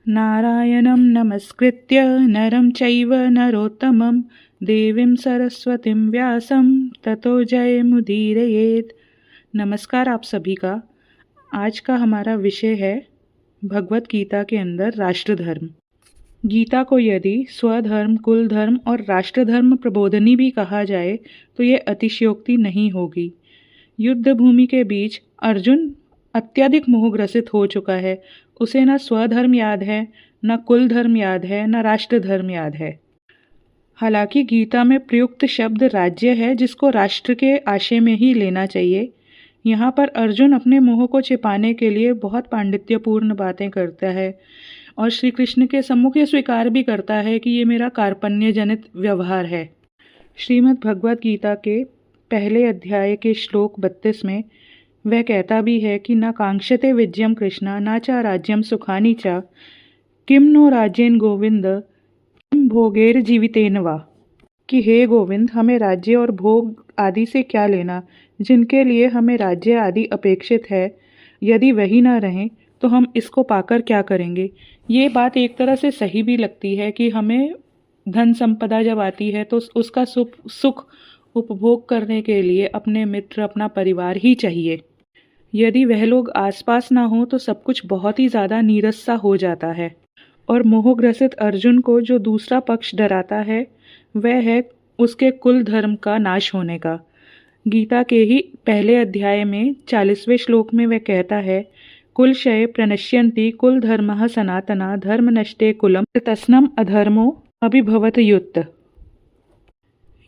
नारायणं नमस्कृत्य नरं चैव नरोत्तमं देवीं सरस्वतीं व्यासं ततो जयमुदीरयेत्। नमस्कार आप सभी का। आज का हमारा विषय है भगवत गीता के अंदर राष्ट्र धर्म। गीता को यदि स्वधर्म, कुल धर्म और राष्ट्र धर्म प्रबोधनी भी कहा जाए तो ये अतिशयोक्ति नहीं होगी। युद्ध भूमि के बीच अर्जुन अत्यधिक मोहग्रसित हो चुका है। उसे न स्वधर्म याद है, न कुल धर्म याद है, न राष्ट्र धर्म याद है। हालांकि गीता में प्रयुक्त शब्द राज्य है, जिसको राष्ट्र के आशय में ही लेना चाहिए। यहाँ पर अर्जुन अपने मोह को छिपाने के लिए बहुत पांडित्यपूर्ण बातें करता है और श्री कृष्ण के सम्मुख ये स्वीकार भी करता है कि ये मेरा कार्पण्य जनित व्यवहार है। श्रीमद् भगवत गीता के पहले अध्याय के श्लोक 32 में वह कहता भी है कि न कांक्षते विजयम कृष्ण न च राज्यम सुखानि च किम नो राज्येन गोविंद किम भोगेर जीवितेन वा, कि हे गोविंद, हमें राज्य और भोग आदि से क्या लेना, जिनके लिए हमें राज्य आदि अपेक्षित है। यदि वही न रहें तो हम इसको पाकर क्या करेंगे। ये बात एक तरह से सही भी लगती है कि हमें धन संपदा जब आती है तो उसका सुख उपभोग करने के लिए अपने मित्र, अपना परिवार ही चाहिए। यदि वह लोग आसपास ना हो तो सब कुछ बहुत ही ज़्यादा नीरस सा हो जाता है। और मोहग्रसित अर्जुन को जो दूसरा पक्ष डराता है वह है उसके कुल धर्म का नाश होने का। गीता के ही पहले अध्याय में 40वें श्लोक में वह कहता है, कुल क्षये प्रणश्यन्ति कुल धर्मः सनातना धर्म नष्टे कुलम तस्नम अधर्मो अभिभवत युक्त।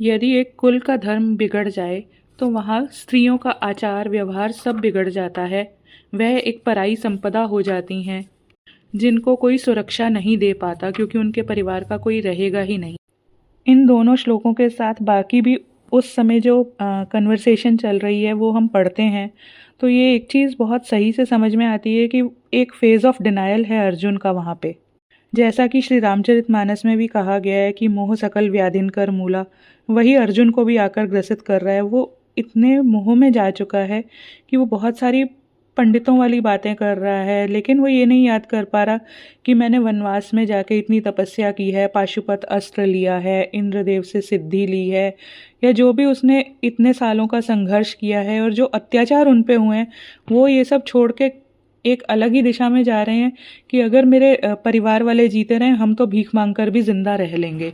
यदि एक कुल का धर्म बिगड़ जाए तो वहाँ स्त्रियों का आचार व्यवहार सब बिगड़ जाता है। वह एक पराई संपदा हो जाती हैं, जिनको कोई सुरक्षा नहीं दे पाता, क्योंकि उनके परिवार का कोई रहेगा ही नहीं। इन दोनों श्लोकों के साथ बाकी भी उस समय जो कन्वर्सेशन चल रही है वो हम पढ़ते हैं तो ये एक चीज़ बहुत सही से समझ में आती है कि एक फेज़ ऑफ डिनायल है अर्जुन का वहाँ पे। जैसा कि श्री रामचरितमानस में भी कहा गया है कि मोह सकल व्याधिन कर मूला, वही अर्जुन को भी आकर ग्रसित कर रहा है। वो इतने मोह में जा चुका है कि वो बहुत सारी पंडितों वाली बातें कर रहा है, लेकिन वो ये नहीं याद कर पा रहा कि मैंने वनवास में जाके इतनी तपस्या की है, पाशुपत अस्त्र लिया है, इंद्रदेव से सिद्धि ली है, या जो भी उसने इतने सालों का संघर्ष किया है और जो अत्याचार उन पे हुए हैं, वो ये सब छोड़ के एक अलग ही दिशा में जा रहे हैं कि अगर मेरे परिवार वाले जीते रहें हम तो भीख मांगकर भी जिंदा रह लेंगे।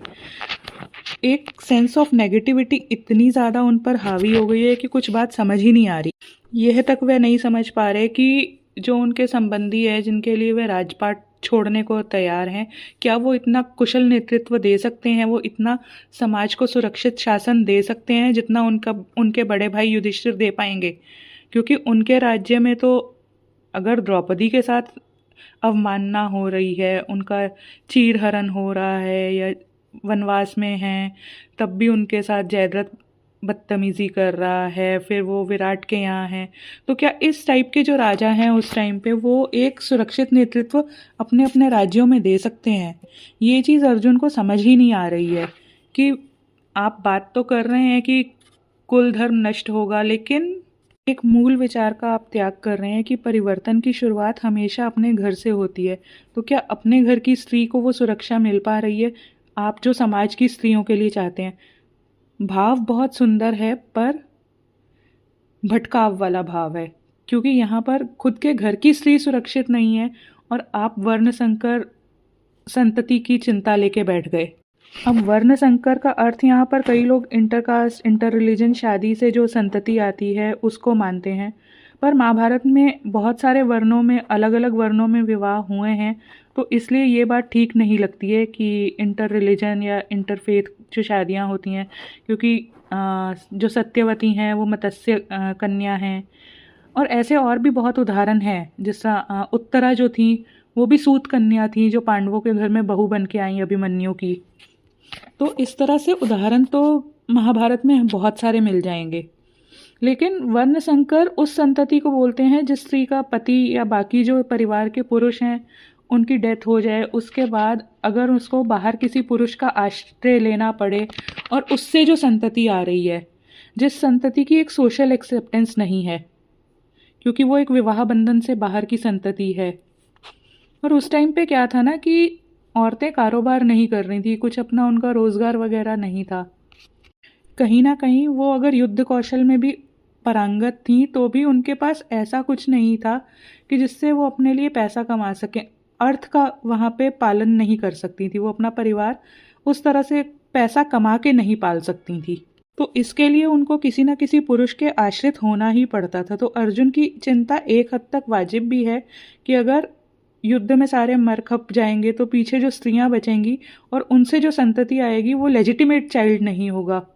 एक सेंस ऑफ नेगेटिविटी इतनी ज़्यादा उन पर हावी हो गई है कि कुछ बात समझ ही नहीं आ रही। यह तक वे नहीं समझ पा रहे कि जो उनके संबंधी है, जिनके लिए वे राजपाट छोड़ने को तैयार हैं, क्या वो इतना कुशल नेतृत्व दे सकते हैं, वो इतना समाज को सुरक्षित शासन दे सकते हैं जितना उनके बड़े भाई युधिष्ठिर दे पाएंगे। क्योंकि उनके राज्य में तो अगर द्रौपदी के साथ अवमानना हो रही है, उनका चीरहरण हो रहा है, या वनवास में हैं तब भी उनके साथ जयद्रथ बदतमीजी कर रहा है, फिर वो विराट के यहाँ हैं, तो क्या इस टाइप के जो राजा हैं उस टाइम पे वो एक सुरक्षित नेतृत्व अपने अपने राज्यों में दे सकते हैं। ये चीज़ अर्जुन को समझ ही नहीं आ रही है कि आप बात तो कर रहे हैं कि कुल धर्म नष्ट होगा, लेकिन एक मूल विचार का आप त्याग कर रहे हैं कि परिवर्तन की शुरुआत हमेशा अपने घर से होती है। तो क्या अपने घर की स्त्री को वो सुरक्षा मिल पा रही है आप जो समाज की स्त्रियों के लिए चाहते हैं। भाव बहुत सुंदर है पर भटकाव वाला भाव है, क्योंकि यहाँ पर खुद के घर की स्त्री सुरक्षित नहीं है और आप वर्ण संकर संतति की चिंता लेके बैठ गए। अब वर्ण संकर का अर्थ यहाँ पर कई लोग इंटरकास्ट, इंटर रिलीजन शादी से जो संतति आती है उसको मानते हैं, पर महाभारत में बहुत सारे वर्णों में, अलग अलग वर्णों में विवाह हुए हैं, तो इसलिए ये बात ठीक नहीं लगती है कि इंटर रिलीजन या इंटरफेथ जो शादियाँ होती हैं, क्योंकि जो सत्यवती हैं वो मत्स्य कन्या हैं, और ऐसे और भी बहुत उदाहरण हैं। जिस उत्तरा जो थी वो भी सूत कन्या थी, जो पांडवों के घर में बहू बन के आई अभिमन्यु की। तो इस तरह से उदाहरण तो महाभारत में बहुत सारे मिल जाएंगे। लेकिन वर्ण संकर उस संतति को बोलते हैं जिस स्त्री का पति या बाकी जो परिवार के पुरुष हैं उनकी डेथ हो जाए, उसके बाद अगर उसको बाहर किसी पुरुष का आश्रय लेना पड़े और उससे जो संतति आ रही है, जिस संतति की एक सोशल एक्सेप्टेंस नहीं है, क्योंकि वो एक विवाह बंधन से बाहर की संतति है, और उस टाइम पे क्या था ना कि औरतें कारोबार नहीं कर रही थी, कुछ अपना उनका रोजगार वगैरह नहीं था। कहीं ना कहीं वो अगर युद्ध कौशल में भी पारंगत थी तो भी उनके पास ऐसा कुछ नहीं था कि जिससे वो अपने लिए पैसा कमा सकें। अर्थ का वहाँ पे पालन नहीं कर सकती थी, वो अपना परिवार उस तरह से पैसा कमा के नहीं पाल सकती थी। तो इसके लिए उनको किसी न किसी पुरुष के आश्रित होना ही पड़ता था। तो अर्जुन की चिंता एक हद तक वाजिब भी है कि अगर युद्ध में सारे मर खप जाएंगे तो पीछे जो स्त्रियां बचेंगी और उनसे जो संतति आएगी वो लेजिटिमेट चाइल्ड नहीं होगा।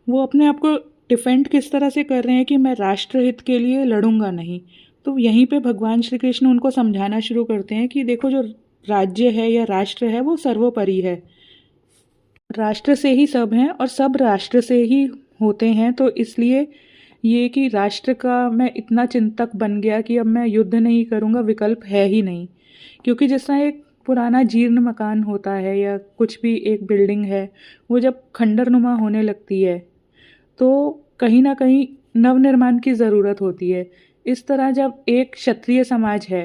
वो अपने आप को डिफेंड किस तरह से कर रहे हैं कि मैं राष्ट्रहित के लिए लड़ूंगा नहीं। तो यहीं पे भगवान श्री कृष्ण उनको समझाना शुरू करते हैं कि देखो, जो राज्य है या राष्ट्र है वो सर्वोपरि है। राष्ट्र से ही सब हैं और सब राष्ट्र से ही होते हैं। तो इसलिए ये कि राष्ट्र का मैं इतना चिंतक बन गया कि अब मैं युद्ध नहीं करूँगा, विकल्प है ही नहीं। क्योंकि जिस तरह एक पुराना जीर्ण मकान होता है या कुछ भी एक बिल्डिंग है, वो जब खंडरनुमा होने लगती है तो कहीं ना कहीं नवनिर्माण की ज़रूरत होती है। इस तरह जब एक क्षत्रिय समाज है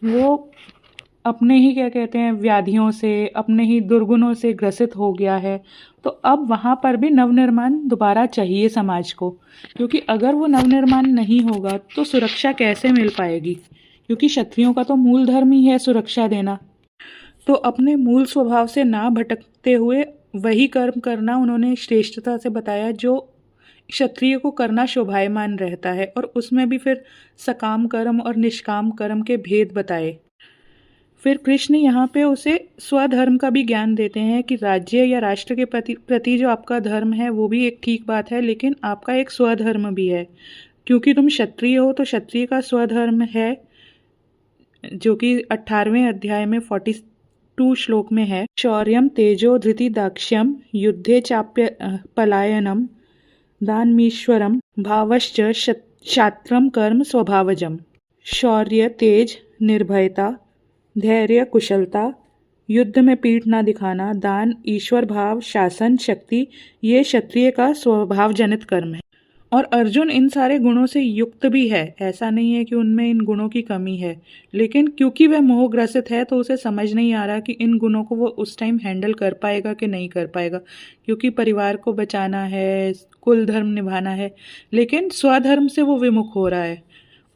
वो अपने ही क्या कहते हैं व्याधियों से, अपने ही दुर्गुणों से ग्रसित हो गया है, तो अब वहाँ पर भी नवनिर्माण दोबारा चाहिए समाज को। क्योंकि अगर वो नवनिर्माण नहीं होगा तो सुरक्षा कैसे मिल पाएगी, क्योंकि क्षत्रियों का तो मूल धर्म ही है सुरक्षा देना। तो अपने मूल स्वभाव से ना भटकते हुए वही कर्म करना उन्होंने श्रेष्ठता से बताया जो क्षत्रिय को करना शोभायमान रहता है, और उसमें भी फिर सकाम कर्म और निष्काम कर्म के भेद बताए। फिर कृष्ण यहाँ पे उसे स्वधर्म का भी ज्ञान देते हैं कि राज्य या राष्ट्र के प्रति जो आपका धर्म है वो भी एक ठीक बात है, लेकिन आपका एक स्वधर्म भी है। क्योंकि तुम क्षत्रिय हो तो क्षत्रिय का स्वधर्म है, जो कि 18वें अध्याय में 42 श्लोक में है। शौर्यम तेजो धृति दाक्ष्यम युद्धे चाप्य पलायनम दानमीश्वरम भावश्च क्षात्रम कर्म स्वभावजम। शौर्य, तेज, निर्भयता, धैर्य, कुशलता, युद्ध में पीठ ना दिखाना, दान, ईश्वर भाव, शासन, शक्ति, ये क्षत्रिय का स्वभाव जनित कर्म है। और अर्जुन इन सारे गुणों से युक्त भी है, ऐसा नहीं है कि उनमें इन गुणों की कमी है, लेकिन क्योंकि वह मोहग्रसित है तो उसे समझ नहीं आ रहा कि इन गुणों को वो उस टाइम हैंडल कर पाएगा कि नहीं कर पाएगा। क्योंकि परिवार को बचाना है, कुल धर्म निभाना है, लेकिन स्वधर्म से वो विमुख हो रहा है।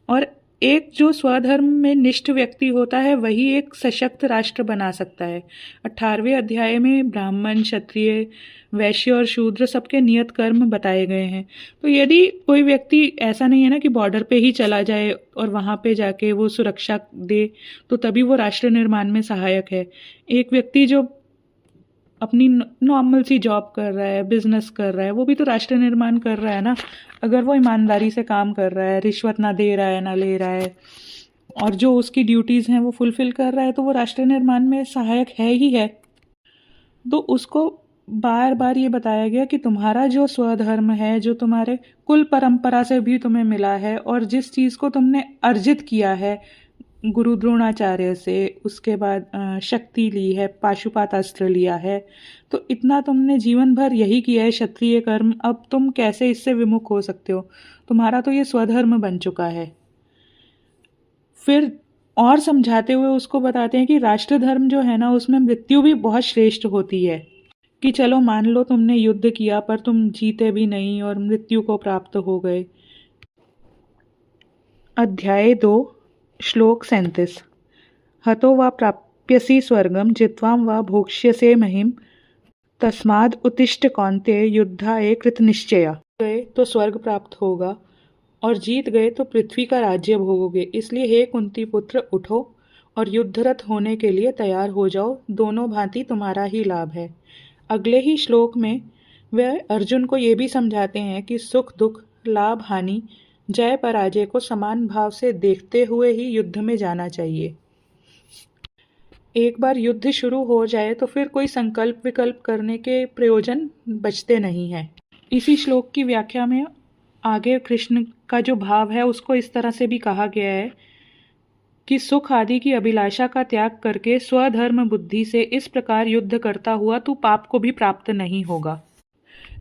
और एक जो स्वधर्म में निष्ठ व्यक्ति होता है वही एक सशक्त राष्ट्र बना सकता है। 18वें अध्याय में ब्राह्मण, क्षत्रिय, वैश्य और शूद्र सबके नियत कर्म बताए गए हैं। तो यदि कोई व्यक्ति ऐसा नहीं है ना कि बॉर्डर पे ही चला जाए और वहाँ पे जाके वो सुरक्षा दे, तो तभी वो राष्ट्र निर्माण में सहायक है। एक व्यक्ति जो अपनी नॉर्मल सी जॉब कर रहा है, बिजनेस कर रहा है, वो भी तो राष्ट्र निर्माण कर रहा है ना। अगर वो ईमानदारी से काम कर रहा है, रिश्वत ना दे रहा है ना ले रहा है, और जो उसकी ड्यूटीज़ हैं वो फुलफिल कर रहा है, तो वो राष्ट्र निर्माण में सहायक है ही है। तो उसको बार बार ये बताया गया कि तुम्हारा जो स्वधर्म है, जो तुम्हारे कुल परंपरा से भी तुम्हें मिला है, और जिस चीज़ को तुमने अर्जित किया है गुरु द्रोणाचार्य से, उसके बाद शक्ति ली है, पाशुपात अस्त्र लिया है, तो इतना तुमने जीवन भर यही किया है क्षत्रिय कर्म, अब तुम कैसे इससे विमुख हो सकते हो? तुम्हारा तो ये स्वधर्म बन चुका है। फिर और समझाते हुए उसको बताते हैं कि राष्ट्र धर्म जो है ना उसमें मृत्यु भी बहुत श्रेष्ठ होती है। कि चलो मान लो तुमने युद्ध किया पर तुम जीते भी नहीं और मृत्यु को प्राप्त हो गए। अध्याय 2 श्लोक 37। हतो वा प्राप्यसि स्वर्गम जित्वां वा भोक्ष्यसे महिम तस्माद् उत्तिष्ठ कौन्तेय युद्धाय कृतनिश्चया। गए तो स्वर्ग प्राप्त होगा और जीत गए तो पृथ्वी का राज्य भोगोगे। इसलिए हे कुंती पुत्र, उठो और युद्धरत होने के लिए तैयार हो जाओ, दोनों भांति तुम्हारा ही लाभ है। अगले ही श्लोक में वह अर्जुन को ये भी समझाते हैं कि सुख दुख, लाभ हानि, जय पराजय को समान भाव से देखते हुए ही युद्ध में जाना चाहिए। एक बार युद्ध शुरू हो जाए तो फिर कोई संकल्प विकल्प करने के प्रयोजन बचते नहीं हैं। इसी श्लोक की व्याख्या में आगे कृष्ण का जो भाव है उसको इस तरह से भी कहा गया है कि सुख आदि की अभिलाषा का त्याग करके स्वधर्म बुद्धि से इस प्रकार युद्ध करता हुआ तू पाप को भी प्राप्त नहीं होगा।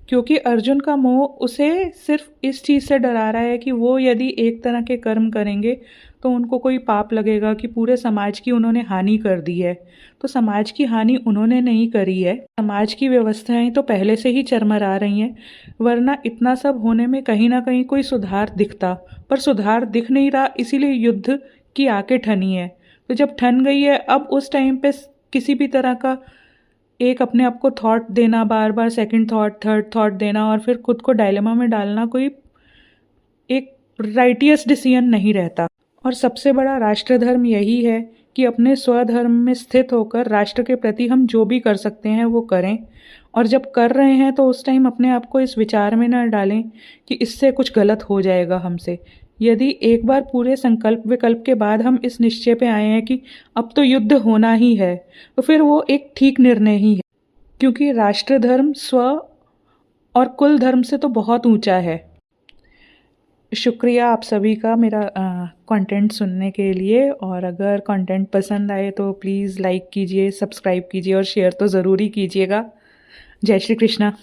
क्योंकि अर्जुन का मोह उसे सिर्फ इस चीज़ से डरा रहा है कि वो यदि एक तरह के कर्म करेंगे तो उनको कोई पाप लगेगा कि पूरे समाज की उन्होंने हानि कर दी है। तो समाज की हानि उन्होंने नहीं करी है, समाज की व्यवस्थाएं तो पहले से ही चरमरा रही हैं, वरना इतना सब होने में कहीं ना कहीं कोई सुधार दिखता। पर सुधार दिख नहीं रहा, इसीलिए युद्ध की आके ठनी है। तो जब ठन गई है, अब उस टाइम पे किसी भी तरह का एक अपने आप को थॉट देना, बार बार सेकंड थॉट, थर्ड थॉट देना और फिर खुद को डायलेमा में डालना कोई एक राइटियस डिसीजन नहीं रहता। और सबसे बड़ा राष्ट्रधर्म यही है कि अपने स्वधर्म में स्थित होकर राष्ट्र के प्रति हम जो भी कर सकते हैं वो करें। और जब कर रहे हैं तो उस टाइम अपने आप को इस विचार में न डालें कि इससे कुछ गलत हो जाएगा हमसे। यदि एक बार पूरे संकल्प विकल्प के बाद हम इस निश्चय पे आए हैं कि अब तो युद्ध होना ही है, तो फिर वो एक ठीक निर्णय ही है, क्योंकि राष्ट्र धर्म स्व और कुल धर्म से तो बहुत ऊंचा है। शुक्रिया आप सभी का मेरा कंटेंट सुनने के लिए। और अगर कंटेंट पसंद आए तो प्लीज़ लाइक कीजिए, सब्सक्राइब कीजिए और शेयर तो ज़रूर ही कीजिएगा। जय श्री कृष्णा।